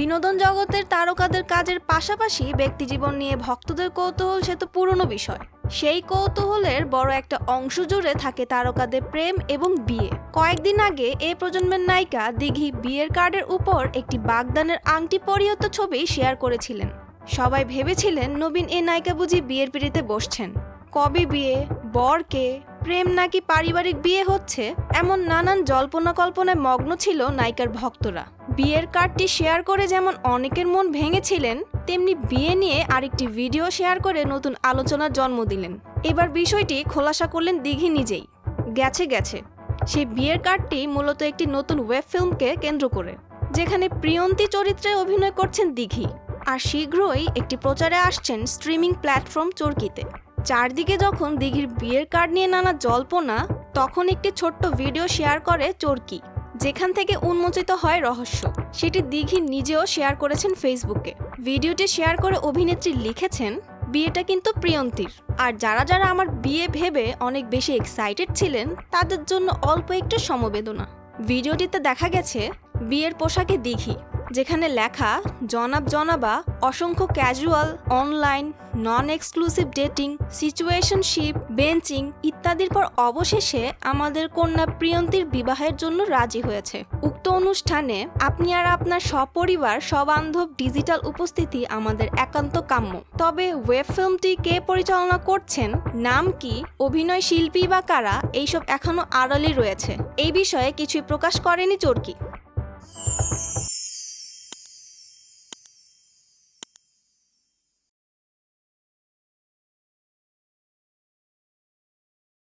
বিনোদন জগতের তারকাদের কাজের পাশাপাশি ব্যক্তিজীবন নিয়ে ভক্তদের কৌতূহল সে তো পুরনো বিষয়। সেই কৌতূহলের বড় একটা অংশ জুড়ে থাকে তারকাদের প্রেম এবং বিয়ে। কয়েকদিন আগে এই প্রজন্মের নায়িকা দিঘি বিয়ের কার্ডের উপর একটি বাগদানের আংটি পরিহিত ছবি শেয়ার করেছিলেন। সবাই ভেবেছিলেন নবীন এই নায়িকা বুঝি বিয়ের পিঁড়িতে বসছেন। কবে বিয়ে, বর কে, প্রেম নাকি পারিবারিক বিয়ে হচ্ছে, এমন নানান জল্পনা কল্পনায় মগ্ন ছিল নায়িকার ভক্তরা। বিয়ের কার্ডটি শেয়ার করে যেমন অনেকের মন ভেঙেছিলেন, তেমনি বিয়ে নিয়ে আরেকটি ভিডিও শেয়ার করে নতুন আলোচনার জন্ম দিলেন। এবার বিষয়টি খোলাসা করলেন দিঘি নিজেই। গেছে সেই বিয়ের কার্ডটি মূলত একটি নতুন ওয়েব ফিল্মকে কেন্দ্র করে, যেখানে প্রিয়ন্তী চরিত্রে অভিনয় করছেন দিঘি। আর শীঘ্রই একটি প্রচারে আসছেন স্ট্রিমিং প্ল্যাটফর্ম চরকিতে। চারদিকে যখন দিঘির বিয়ের কার্ড নিয়ে নানা জল্পনা, তখন একটি ছোট্ট ভিডিও শেয়ার করে চরকি, যেখান থেকে উন্মোচিত হয় রহস্য। সেটি দিঘি নিজেও শেয়ার করেছেন ফেসবুকে। ভিডিওটি শেয়ার করে অভিনেত্রী লিখেছেন, বিয়েটা কিন্তু প্রিয়ন্তীর। আর যারা যারা আমার বিয়ে ভেবে অনেক বেশি এক্সাইটেড ছিলেন, তাদের জন্য অল্প একটু সমবেদনা। ভিডিওটিতে দেখা গেছে বিয়ের পোশাকে দিঘি, যেখানে লেখা জনাব জনাবা, অসংখ্য ক্যাজুয়াল, অনলাইন, নন এক্সক্লুসিভ ডেটিং, সিচুয়েশনশিপ, বেঞ্চিং ইত্যাদির পর অবশেষে আমাদের কন্যা প্রিয়ন্তীর বিবাহের জন্য রাজি হয়েছে। উক্ত অনুষ্ঠানে আপনি আর আপনার সপরিবার সবান্ধব ডিজিটাল উপস্থিতি আমাদের একান্ত কাম্য। তবে ওয়েব ফিল্মটি কে পরিচালনা করছেন, নাম কি, অভিনয় শিল্পী বা কারা, এইসব এখনো আড়ালেই রয়েছে। এই বিষয়ে কিছুই প্রকাশ করেনি চরকি।